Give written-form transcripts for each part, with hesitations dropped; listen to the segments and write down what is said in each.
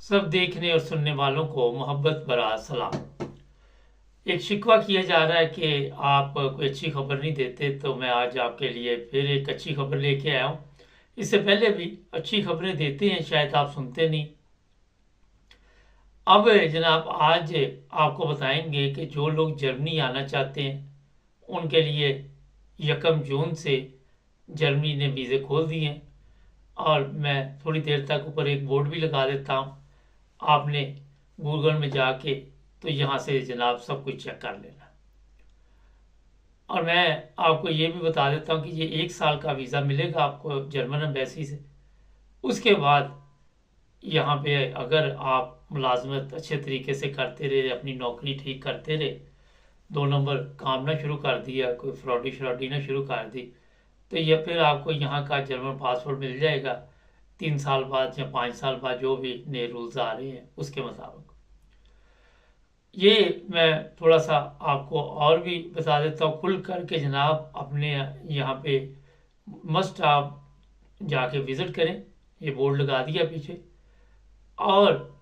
सब देखने और सुनने वालों को मोहब्बत भरा सलाम। एक शिकवा किया जा रहा है कि आप कोई अच्छी खबर नहीं देते, तो मैं आज आपके लिए फिर एक अच्छी खबर लेके आया हूँ। इससे पहले भी अच्छी खबरें देते हैं, शायद आप सुनते नहीं। अब जनाब आज आपको बताएंगे कि जो लोग जर्मनी आना चाहते हैं उनके लिए 1 जून से जर्मनी ने वीज़े खोल दिए हैं। और मैं थोड़ी देर तक ऊपर एक बोर्ड भी लगा देता हूँ, आपने गूगल में जाके तो यहाँ से जनाब सब कुछ चेक कर लेना। और मैं आपको ये भी बता देता हूँ कि ये 1 साल का वीज़ा मिलेगा आपको जर्मन एम्बेसी से। उसके बाद यहाँ पे अगर आप मुलाजमत अच्छे तरीके से करते रहे, अपनी नौकरी ठीक करते रहे, 2 नंबर काम ना शुरू कर दिया, कोई फ्रॉडी श्रॉडी ना शुरू कर दी, तो ये फिर आपको यहाँ का जर्मन पासपोर्ट मिल जाएगा 3 साल बाद या 5 साल बाद, जो भी नए रूल्स आ रहे हैं उसके मुताबिक। ये मैं थोड़ा सा आपको और भी बता देता हूँ खुल करके जनाब। अपने यहाँ पे मस्ट आप जाके विज़िट करें, ये बोर्ड लगा दिया पीछे। और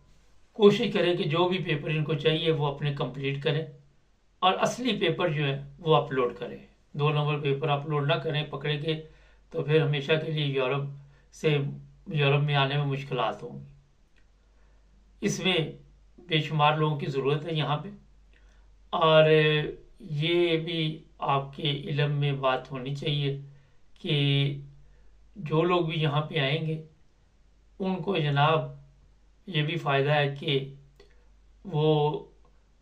कोशिश करें कि जो भी पेपर इनको चाहिए वो अपने कंप्लीट करें, और असली पेपर जो है वो अपलोड करें। 2 नंबर पेपर अपलोड ना करें, पकड़े गए तो फिर हमेशा के लिए यूरोप में आने में मुश्किलात होंगी। इसमें बेशुमार लोगों की ज़रूरत है यहाँ पे। और ये भी आपके इल्म में बात होनी चाहिए कि जो लोग भी यहाँ पे आएंगे उनको जनाब ये भी फ़ायदा है कि वो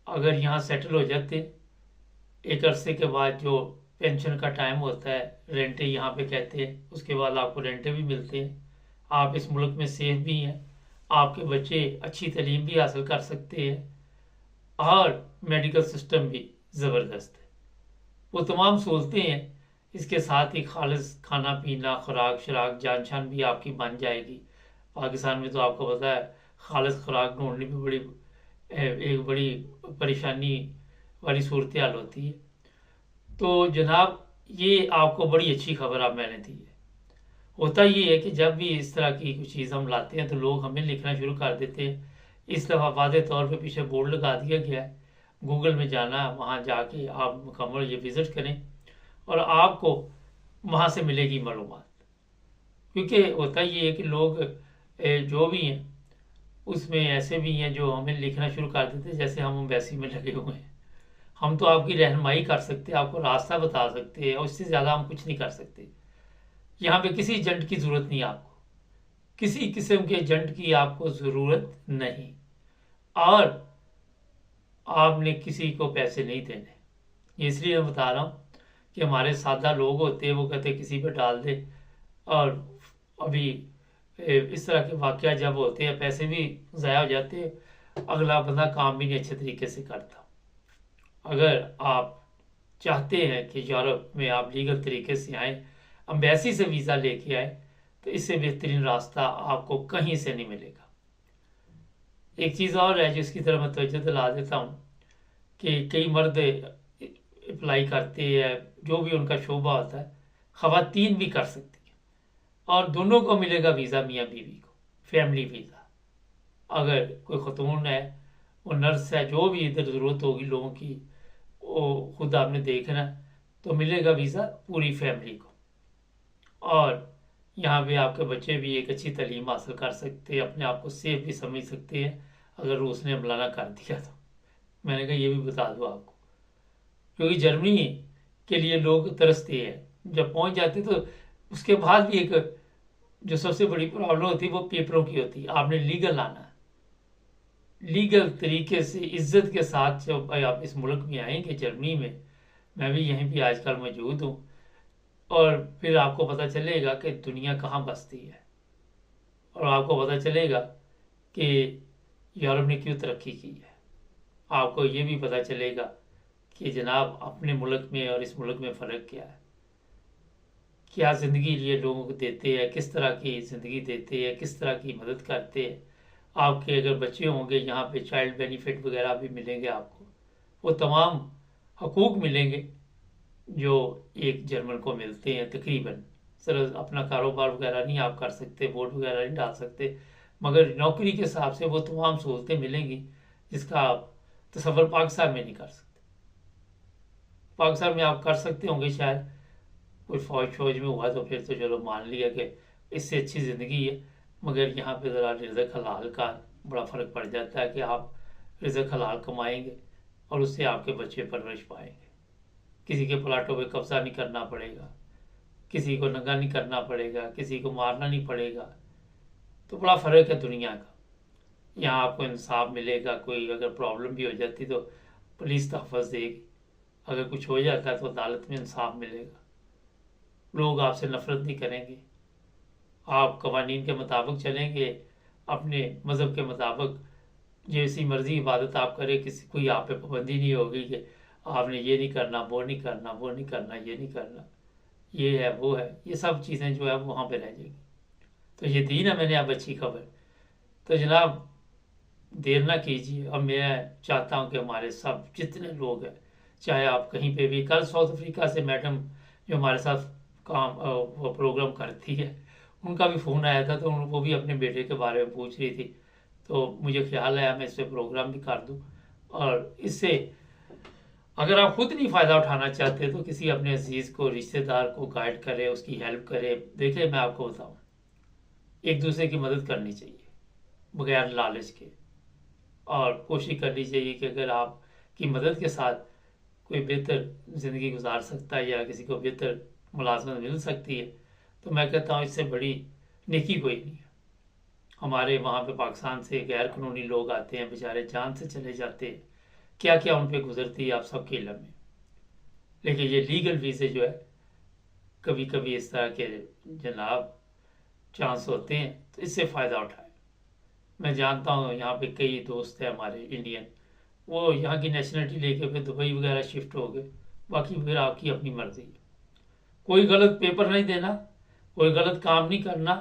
अगर यहाँ सेटल हो जाते, एक अरसे के बाद जो पेंशन का टाइम होता है, रेंटे यहाँ पे कहते हैं, उसके बाद आपको रेंटे भी मिलते हैं, आप इस मुल्क में सेफ भी हैं, आपके बच्चे अच्छी तालीम भी हासिल कर सकते हैं, और मेडिकल सिस्टम भी ज़बरदस्त है। वो तमाम सहूलतें हैं। इसके साथ ही खालिस खाना पीना, खुराक शराक जान शान भी आपकी बन जाएगी। पाकिस्तान में तो आपको पता है खालिस खुराक ढूंढनी भी एक बड़ी परेशानी वाली सूरत हाल होती है। तो जनाब ये आपको बड़ी अच्छी खबर अब मैंने दी है। होता ये है कि जब भी इस तरह की कुछ चीज़ हम लाते हैं तो लोग हमें लिखना शुरू कर देते हैं। इस दफ़ा वादे तौर पे पीछे बोर्ड लगा दिया गया है, गूगल में जाना, वहाँ जाके आप मुकम्मल ये विज़िट करें और आपको वहाँ से मिलेगी मालूमात। क्योंकि होता ये है कि लोग जो भी हैं उसमें ऐसे भी हैं जो हमें लिखना शुरू कर देते हैं, जैसे हम एम्बेसी में लगे हुए हैं। हम तो आपकी रहनुमाई कर सकते हैं, आपको रास्ता बता सकते हैं, और उससे ज़्यादा हम कुछ नहीं कर सकते। यहाँ पे किसी एजेंट की ज़रूरत नहीं, आपको किसी किस्म के एजेंट की आपको ज़रूरत नहीं। और आपने किसी को पैसे नहीं देने। ये इसलिए मैं बता रहा हूँ कि हमारे सादा लोग होते हैं, वो कहते हैं किसी पे डाल दे, और अभी इस तरह के वाक़या जब होते हैं पैसे भी ज़ाया हो जाते हैं, अगला बंदा काम भी नहीं अच्छे तरीके से करता। अगर आप चाहते हैं कि यूरोप में आप लीगल तरीके से आए, अम्बेसी से वीज़ा लेके आए, तो इससे बेहतरीन रास्ता आपको कहीं से नहीं मिलेगा। एक चीज़ और है जिसकी तरफ मैं तवज्जो दिला देता हूँ कि कई मर्द अप्लाई करते हैं, जो भी उनका शोबा होता है, ख़वातीन भी कर सकती हैं, और दोनों को मिलेगा वीज़ा, मियाँ बीवी को फैमिली वीज़ा। अगर कोई खतून है, वो नर्स है, जो भी इधर ज़रूरत होगी लोगों की, वो खुद आपने देखना, तो मिलेगा वीज़ा पूरी फैमिली को। और यहाँ पे आपके बच्चे भी एक अच्छी तालीम हासिल कर सकते हैं, अपने आप को सेफ भी समझ सकते हैं अगर रूस ने हमला ना कर दिया तो। मैंने कहा ये भी बता दूँ आपको, क्योंकि जर्मनी के लिए लोग तरसते हैं, जब पहुँच जाते तो उसके बाद भी एक जो सबसे बड़ी प्रॉब्लम होती है वो पेपरों की होती है। आपने लीगल आना है, लीगल तरीके से इज्जत के साथ जब आप इस मुल्क में आएंगे जर्मनी में, मैं भी यहीं भी आजकल मौजूद हूँ, और फिर आपको पता चलेगा कि दुनिया कहाँ बसती है, और आपको पता चलेगा कि यूरोप ने क्यों तरक्की की है। आपको ये भी पता चलेगा कि जनाब अपने मुल्क में और इस मुल्क में फ़र्क क्या है, क्या ज़िंदगी ये लोगों को देते हैं, किस तरह की ज़िंदगी देते हैं, किस तरह की मदद करते हैं। आपके अगर बच्चे होंगे यहाँ पे चाइल्ड बेनिफिट वगैरह भी मिलेंगे आपको, वो तमाम हकूक़ मिलेंगे जो एक जर्मन को मिलते हैं तकरीबन। सर अपना कारोबार वगैरह नहीं आप कर सकते, वोट वगैरह नहीं डाल सकते, मगर नौकरी के हिसाब से वो तमाम सहूलतें मिलेंगी जिसका आप तसव्वुर पाकिस्तान में नहीं कर सकते। पाकिस्तान में आप कर सकते होंगे शायद, कोई फौज में हुआ तो फिर तो चलो मान लिया कि इससे अच्छी ज़िंदगी है, मगर यहाँ पे ज़रा रिज़्क़ हलाल का बड़ा फ़र्क पड़ जाता है कि आप रिज़्क़ हलाल कमाएंगे और उससे आपके बच्चे परवरिश पाएंगे। किसी के प्लाटों पे कब्जा नहीं करना पड़ेगा, किसी को नंगा नहीं करना पड़ेगा, किसी को मारना नहीं पड़ेगा। तो बड़ा फ़र्क है दुनिया का। यहाँ आपको इंसाफ मिलेगा, कोई अगर प्रॉब्लम भी हो जाती तो पुलिस तहफ़्फ़ुज़ देगी, अगर कुछ हो जाता है तो अदालत में इंसाफ मिलेगा। लोग आपसे नफ़रत नहीं करेंगे, आप कवानीन के मुताबिक चलेंगे, अपने मज़हब के मुताबिक जैसी मर्ज़ी इबादत आप करें, किसी कोई आप पे पाबंदी नहीं होगी कि आपने ये नहीं करना, वो नहीं करना, वो नहीं करना, ये नहीं करना, ये है वो है, ये सब चीज़ें जो है वहाँ पे रह जाएंगी। तो ये दी ना मैंने अब अच्छी खबर। तो जनाब देर ना कीजिए। अब मैं चाहता हूँ कि हमारे सब जितने लोग हैं, चाहे आप कहीं पे भी, कल साउथ अफ्रीका से मैडम जो हमारे साथ काम वो प्रोग्राम करती है, उनका भी फ़ोन आया था, तो वो भी अपने बेटे के बारे में पूछ रही थी। तो मुझे ख्याल आया मैं इस पर प्रोग्राम भी कर दूँ। और इससे अगर आप खुद नहीं फ़ायदा उठाना चाहते तो किसी अपने अजीज़ को, रिश्तेदार को गाइड करें, उसकी हेल्प करें। देखिए मैं आपको बताऊँ, एक दूसरे की मदद करनी चाहिए बगैर लालच के, और कोशिश करनी चाहिए कि अगर आपकी मदद के साथ कोई बेहतर ज़िंदगी गुजार सकता है या किसी को बेहतर मुलाजमत मिल सकती है, तो मैं कहता हूँ इससे बड़ी नेकी कोई नहीं है। हमारे वहाँ पे पाकिस्तान से गैर कानूनी लोग आते हैं, बेचारे जान से चले जाते हैं, क्या क्या उन पर गुजरती है आप सबके इल्म में। लेकिन ये लीगल वीज़े जो है कभी कभी इस तरह के जनाब चांस होते हैं, तो इससे फ़ायदा उठाएं। मैं जानता हूँ यहाँ पे कई दोस्त हैं हमारे इंडियन, वो यहाँ की नेशनलिटी लेके फिर दुबई वगैरह शिफ्ट हो गए। बाकी फिर आपकी अपनी मर्जी है। कोई गलत पेपर नहीं देना, कोई गलत काम नहीं करना,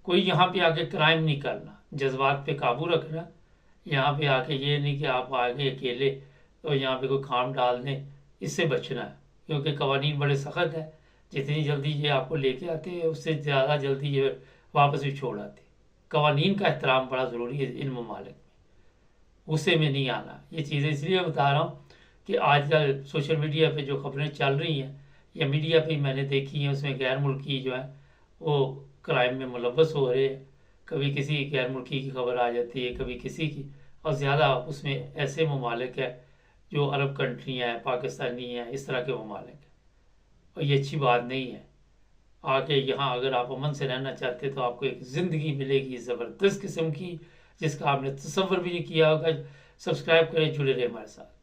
कोई यहाँ पे आके क्राइम नहीं करना, जज्बात पे काबू रखना। यहाँ पे आके ये नहीं कि आप आगे अकेले तो यहाँ पे कोई काम डाल दें, इससे बचना है, क्योंकि कवानीन बड़े सख्त है। जितनी जल्दी ये आपको लेके आते हैं उससे ज़्यादा जल्दी ये वापस भी छोड़ आते हैं। कवानीन का एहतराम बड़ा ज़रूरी है इन ममालिक में, गुस्से में नहीं आना। ये चीज़ें इसलिए बता रहा हूँ कि आजकल सोशल मीडिया पे जो खबरें चल रही हैं या मीडिया पे मैंने देखी हैं, उसमें गैर मुल्की जो है वो क्राइम में मुलव्वस हो रहे हैं। कभी किसी गैर मुल्की की खबर आ जाती है, कभी किसी की, और ज़्यादा उसमें ऐसे ममालिक है जो अरब कंट्रियाँ हैं, पाकिस्तानी हैं, इस तरह के ममालिक हैं, और ये अच्छी बात नहीं है। आके यहाँ अगर आप अमन से रहना चाहते तो आपको एक ज़िंदगी मिलेगी ज़बरदस्त किस्म की, जिसका आपने तसव्वुर भी नहीं किया होगा। सब्सक्राइब करें, जुड़े रहे हमारे साथ।